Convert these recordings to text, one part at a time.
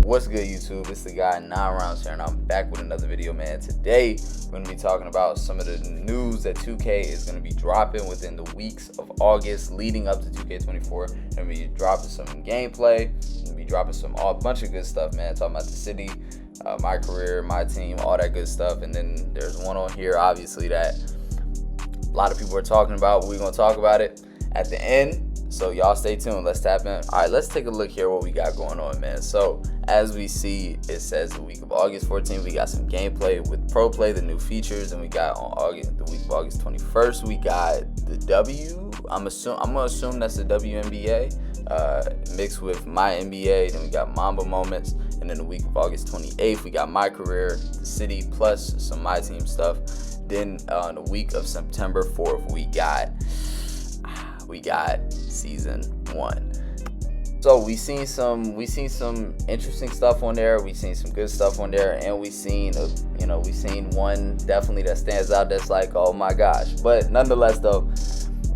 What's good, YouTube? It's the guy 9 Rounds here, and I'm back with another video, man. Today, we're going to be talking about some of the news that 2K is going to be dropping within the weeks of August leading up to 2K24. We're going to be dropping some gameplay. We're going to be dropping a bunch of good stuff, man. Talking about the city, my career, my team, all that good stuff. And then there's one on here, obviously, that a lot of people are talking about. We're going to talk about it at the end. So y'all stay tuned. Let's tap in. All right, let's take a look here what we got going on, man. So as we see, it says the week of August 14th, we got some gameplay with Pro Play, the new features, and we got on the week of August 21st, we got the W. I'm gonna assume that's the WNBA mixed with my NBA. Then we got Mamba moments, and then the week of August 28th, we got my career, the city, plus some my team stuff. Then on the week of September 4th, we got season 1. So we seen some interesting stuff on there. We seen some good stuff on there, and we seen one definitely that stands out. That's like, oh my gosh. But nonetheless, though,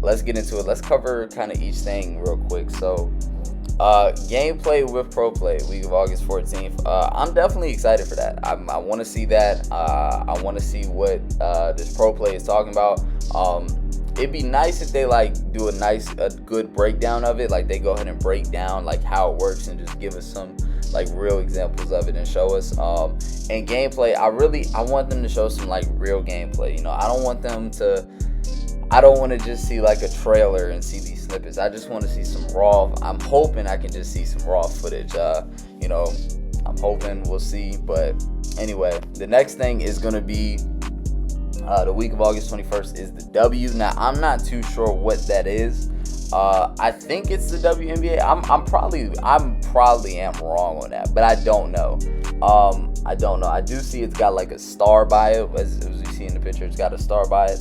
let's get into it. Let's cover kind of each thing real quick. So, gameplay with Pro Play, week of August 14th. I'm definitely excited for that. I want to see that. I want to see what this Pro Play is talking about. It'd be nice if they do a good breakdown of it. Like they go ahead and break down like how it works and just give us some like real examples of it and show us. And gameplay, I want them to show some like real gameplay. You know, I don't want to just see like a trailer and see these snippets. I just want to see some raw. I'm hoping I can just see some raw footage. I'm hoping, we'll see. But anyway, the next thing is gonna be the week of August 21st is the W. Now, I'm not too sure what that is. I think it's the WNBA. I'm probably am wrong on that, but I don't know. I do see it's got like a star by it, as you see in the picture. It's got a star by it.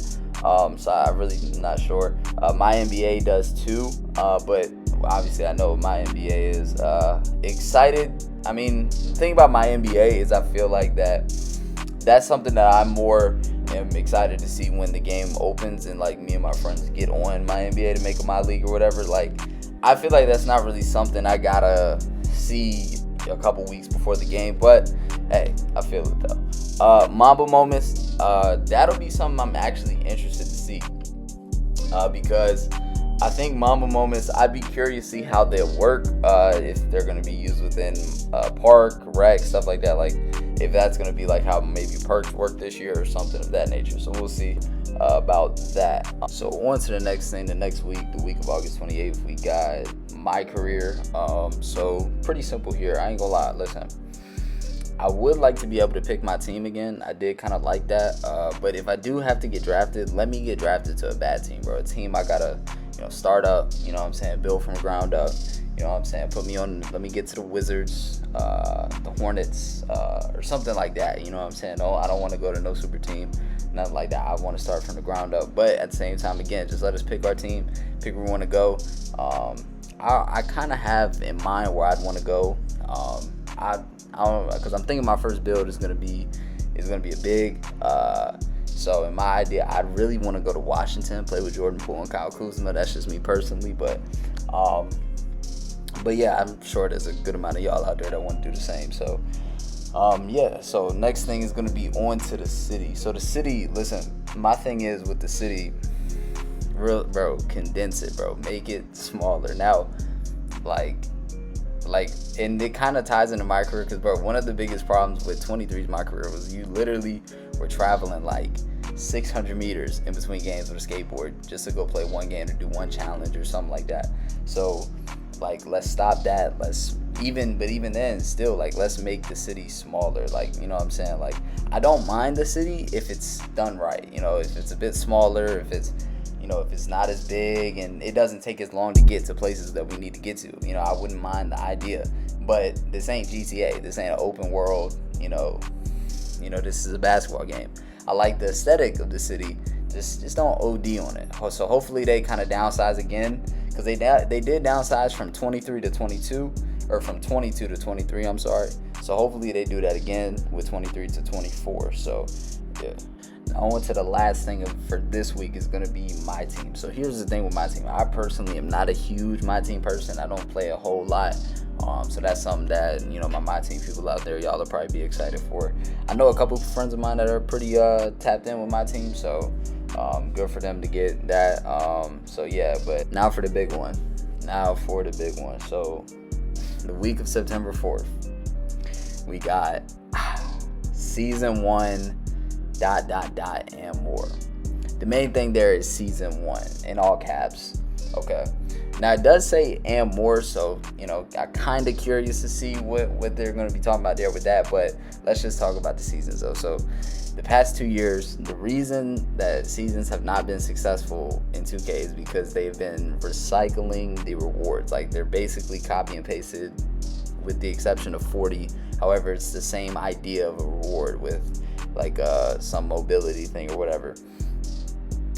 So I really am not sure. My NBA does too, but obviously I know my NBA is excited. I mean, the thing about my NBA is I feel like that's something that I'm excited to see when the game opens and like me and my friends get on my NBA to make a my league or whatever. Like, I feel like that's not really something I gotta see a couple weeks before the game, but hey, I feel it though. Mamba moments, that'll be something I'm actually interested to see, because I think Mamba moments, I'd be curious to see how they'll work, if they're going to be used within park, rec, stuff like that. Like, if that's going to be like how maybe perks work this year or something of that nature. So we'll see about that. So on to the next thing. The next week, the week of August 28th, we got my career. So pretty simple here. I ain't gonna lie. Listen, I would like to be able to pick my team again. I did kind of like that. But if I do have to get drafted, let me get drafted to a bad team, bro. A team I gotta start up, build from the ground up, put me on, let me get to the Wizards, the Hornets, or something like that, No, I don't want to go to no super team, nothing like that. I want to start from the ground up, but at the same time, again, just let us pick our team, pick where we want to go. I kind of have in mind where I'd want to go. I don't, because I'm thinking my first build is gonna be a big. So in my idea, I'd really want to go to Washington, play with Jordan Poole and Kyle Kuzma. That's just me personally, but yeah, I'm sure there's a good amount of y'all out there that want to do the same. So yeah. So next thing is gonna be on to the city. So the city, listen, my thing is with the city, bro, condense it, bro, make it smaller. Now, and it kind of ties into my career because, bro, one of the biggest problems with 23's my career was you literally were traveling like 600 meters in between games with a skateboard just to go play one game or do one challenge or something like that. So, like, let's stop that. Even then, still, like, let's make the city smaller. Like, you know what I'm saying? Like, I don't mind the city if it's done right. If it's a bit smaller, if it's not as big and it doesn't take as long to get to places that we need to get to, I wouldn't mind the idea. But this ain't GTA. This ain't an open world. This is a basketball game. I like the aesthetic of the city. Just don't OD on it. So hopefully they kind of downsize again, because they did downsize from 23 to 22, or from 22 to 23. I'm sorry. So hopefully they do that again with 23 to 24. So yeah. Now on to the last thing for this week is going to be my team. So here's the thing with my team. I personally am not a huge my team person. I don't play a whole lot So that's something that, my team people out there, y'all will probably be excited for. I know a couple of friends of mine that are pretty tapped in with my team, so good for them to get that. So yeah, but now for the big one. So the week of September 4th, we got season 1 ... and more. The main thing there is season 1 in all caps. Okay. Now it does say and more, so I'm kind of curious to see what they're going to be talking about there with that. But let's just talk about the seasons though. So the past 2 years, the reason that seasons have not been successful in 2K is because they've been recycling the rewards. Like they're basically copy and pasted, with the exception of 40. However, it's the same idea of a reward with like some mobility thing or whatever.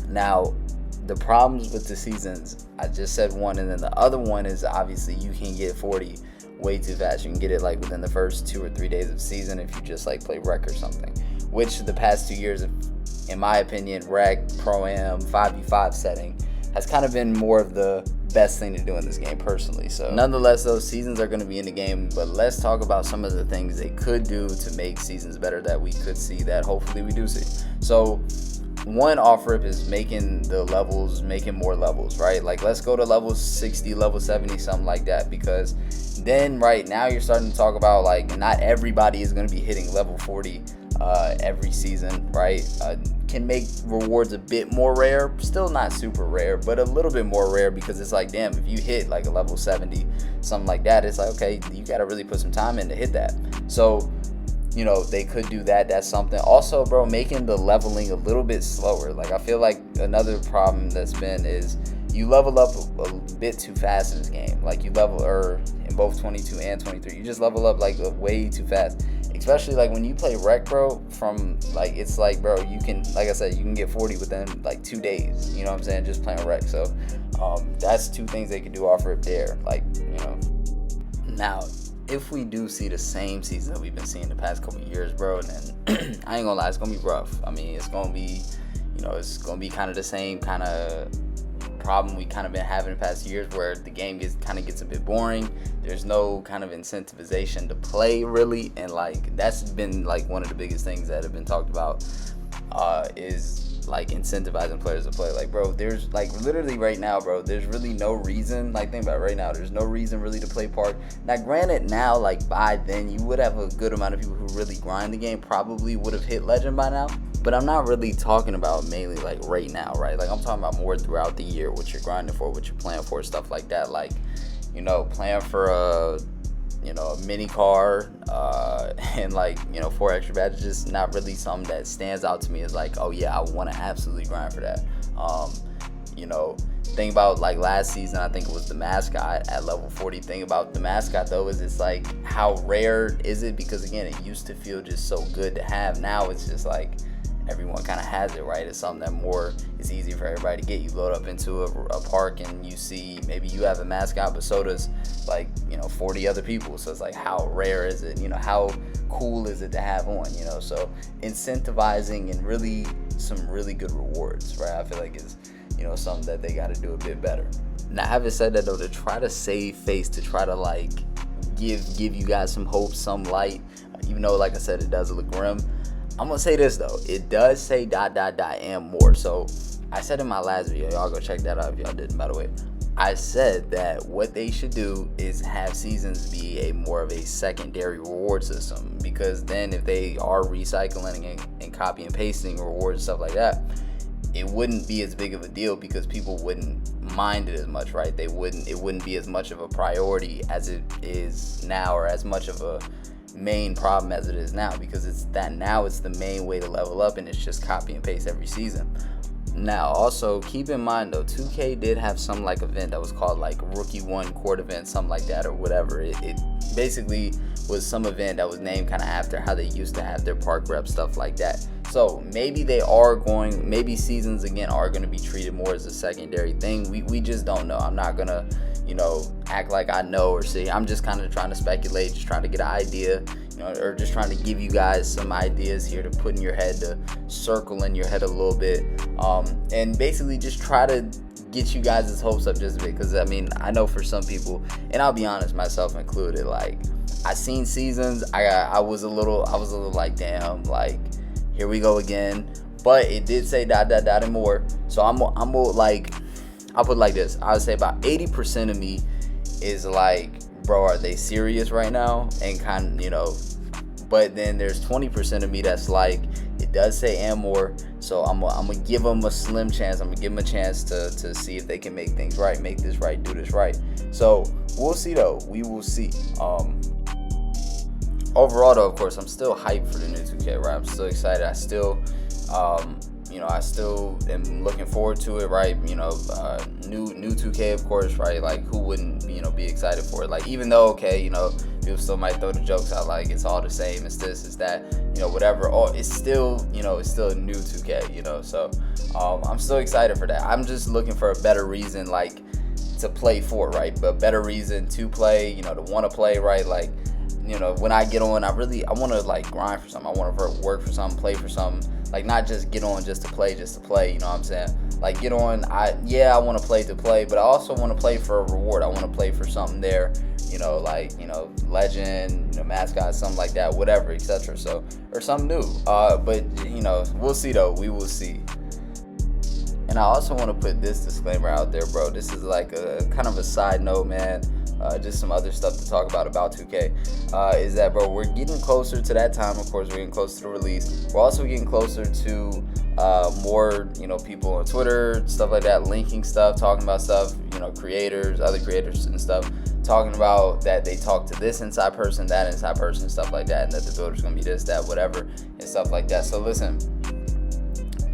Now, the problems with the seasons, I just said one, and then the other one is obviously you can get 40 way too fast. You can get it like within the first 2 or 3 days of season if you just like play rec or something, which the past 2 years, in my opinion, rec, pro-am, 5v5 setting has kind of been more of the best thing to do in this game personally. So nonetheless, those seasons are going to be in the game, but let's talk about some of the things they could do to make seasons better that we could see, that hopefully we do see. So one off-rip is making more levels, right? Like let's go to level 60, level 70, something like that, because then right now you're starting to talk about like not everybody is going to be hitting level 40 every season, right? Can make rewards a bit more rare, still not super rare, but a little bit more rare, because it's like, damn, if you hit like a level 70, something like that, it's like, okay, you got to really put some time in to hit that. So they could do that. That's something. Also, bro, making the leveling a little bit slower. Like I feel like another problem that's been is you level up a bit too fast in this game. Like you level, or in both 22 and 23, you just level up like way too fast. Especially like when you play rec, bro, from like, it's like, bro, you can, like I said, you can get 40 within like 2 days, you know what I'm saying, just playing rec. So that's two things they could do off rip there, like, now if we do see the same season that we've been seeing the past couple of years, bro, then I ain't gonna lie, it's gonna be rough. I mean, it's gonna be, it's gonna be kind of the same kind of problem we kind of been having the past years, where the game gets a bit boring. There's no kind of incentivization to play really, and like that's been like one of the biggest things that have been talked about is like incentivizing players to play. Like, bro, there's like literally right now, bro, there's really no reason, like think about it right now, there's no reason really to play Park. Now granted, now like by then you would have a good amount of people who really grind the game, probably would have hit Legend by now. But I'm not really talking about mainly like right now, right? Like I'm talking about more throughout the year, what you're grinding for, what you're playing for, stuff like that. Like, playing for a mini car and like 4 extra badges, just not really something that stands out to me as like, oh yeah, I want to absolutely grind for that. Thing about like last season, I think it was the mascot at level 40. Thing about the mascot though is it's like, how rare is it? Because again, it used to feel just so good to have. Now it's just like everyone kind of has it, right? It's something that it's easy for everybody to get. You load up into a park and you see maybe you have a mascot, but so does like 40 other people. So it's like, how rare is it? How cool is it to have on? So incentivizing and really some really good rewards, right? I feel like it's something that they got to do a bit better. Now, having said that though, to try to save face, to try to like give you guys some hope, some light, even though like I said it does look grim, I'm gonna say this though, it does say ... and more. So I said in my last video, y'all go check that out if y'all didn't, by the way, I said that what they should do is have seasons be a more of a secondary reward system, because then if they are recycling and copy and pasting rewards and stuff like that, it wouldn't be as big of a deal, because people wouldn't mind it as much, right? It wouldn't be as much of a priority as it is now, or as much of a main problem as it is now, because it's the main way to level up, and it's just copy and paste every season. Now also keep in mind though, 2K did have some like event that was called like Rookie 1 Court event, something like that, or whatever. It basically was some event that was named kind of after how they used to have their park rep, stuff like that. So maybe seasons again are going to be treated more as a secondary thing. We just don't know. I'm not gonna act like I know or see. I'm just kind of trying to speculate, just trying to get an idea, or just trying to give you guys some ideas here to put in your head, to circle in your head a little bit, and basically just try to get you guys' hopes up just a bit, because I mean, I know for some people, and I'll be honest, myself included, like, I seen seasons, I was a little like, damn, like, here we go again. But it did say ... and more. So I'm like, I'll put it like this. I would say about 80% of me is like, bro, are they serious right now? And kind of, you know, but then there's 20% of me that's like, it does say and more. So I'm gonna give them a slim chance. I'm gonna give them a chance to see if they can make things right, make this right, do this right. So we'll see though. We will see. Overall though, of course, I'm still hyped for the new 2K, right? I'm still excited. I still am looking forward to it, right? You know, new 2K, of course, right? Like, who wouldn't, you know, be excited for it? Like, even though, okay, you know, people still might throw the jokes out, like, it's all the same, it's this, it's that, you know, whatever. Or it's still, you know, it's still a new 2K, you know. So I'm still excited for that. I'm just looking for a better reason, like, to play for, right? But better reason to play, you know, to want to play, right? Like, you know, when I get on, I want to, like, grind for something. I want to work for something, play for something. Like, not just get on just to play, you know what I'm saying? Like, get on, I want to play, but I also want to play for a reward. I want to play for something there, you know, like, you know, legend, you know, mascot, something like that, whatever, etc. So, or something new. But, you know, we'll see, though. We will see. And I also want to put this disclaimer out there, bro. This is like a kind of a side note, man. Just some other stuff to talk about 2K, is that, bro, we're getting closer to that time. Of course, we're getting closer to the release. We're also getting closer to more, you know, people on Twitter, stuff like that, linking stuff, talking about stuff, you know, creators, other creators and stuff, talking about that they talk to this inside person, that inside person, stuff like that, and that the builder's gonna be this, that, whatever, and stuff like that. So listen,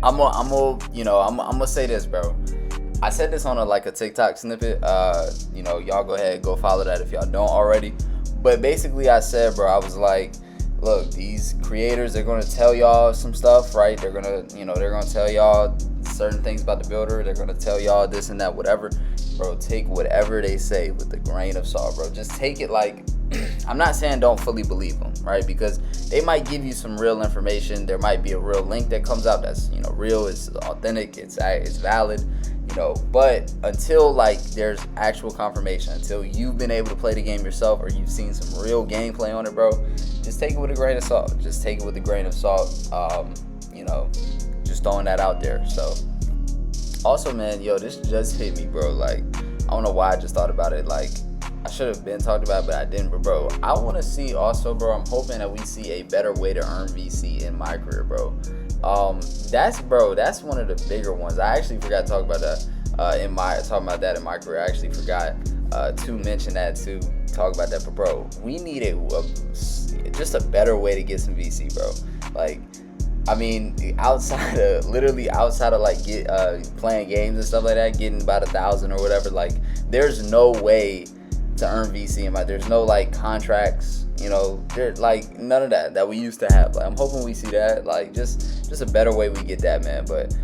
I'm gonna say this, bro. I said this on a TikTok snippet. You know, y'all go ahead, go follow that if y'all don't already. But basically, I said, bro, I was like, look, these creators, they're gonna tell y'all some stuff, right? They're gonna tell y'all certain things about the builder. They're gonna tell y'all this and that, whatever. Bro, take whatever they say with a grain of salt, bro. Just take it like, I'm not saying don't fully believe them, right? Because they might give you some real information. There might be a real link that comes out that's, you know, real, it's authentic, it's valid. You know, but until like there's actual confirmation, until you've been able to play the game yourself or you've seen some real gameplay on it, bro, just take it with a grain of salt. Just take it with a grain of salt. You know, just throwing that out there. So also, man, yo, this just hit me, bro. Like, I don't know why I just thought about it. Like, I should have been talked about it, but I didn't. But bro, I want to see also, bro, I'm hoping that we see a better way to earn VC in my career, bro. That's one of the bigger ones. I actually forgot to talk about that in my career. I actually forgot to mention that, to talk about that. But bro, we need just a better way to get some VC, bro. Like, I mean, outside of like playing games and stuff like that, getting about 1,000 or whatever. Like, there's no way to earn VC in my. There's no like contracts, you know. There's like none of that we used to have. Like, I'm hoping we see that. Like, just a better way we get that, man. But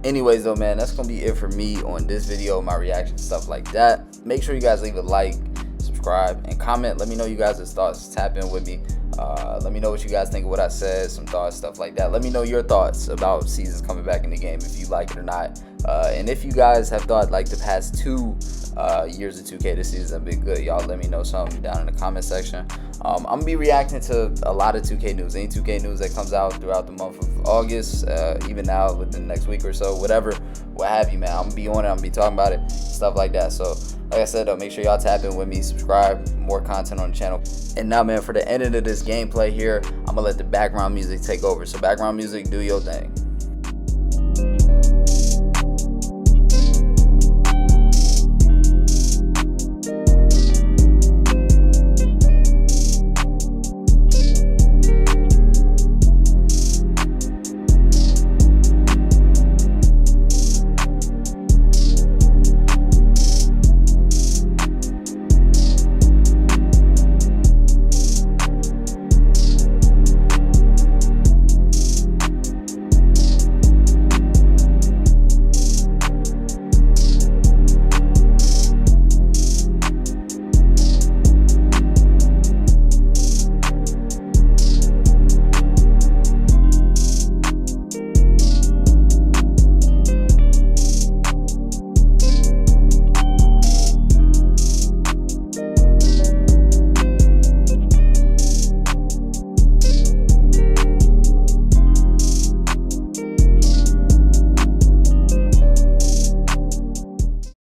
anyways, though, man, that's gonna be it for me on this video, my reaction, stuff like that. Make sure you guys leave a like, subscribe, and comment. Let me know you guys' thoughts. Tap in with me. Let me know what you guys think of what I said, some thoughts, stuff like that. Let me know your thoughts about seasons coming back in the game, if you like it or not. And if you guys have thought like the past 2 years of 2K this season have been good, y'all let me know something down in the comment section. I'm gonna be reacting to a lot of 2K news, any 2K news that comes out throughout the month of August, even now within the next week or so, whatever, what have you, man. I'm gonna be on it, I'm gonna be talking about it, stuff like that. So like I said, make sure y'all tap in with me, subscribe, more content on the channel. And now, man, for the ending of this gameplay here, I'm gonna let the background music take over. So background music, do your thing.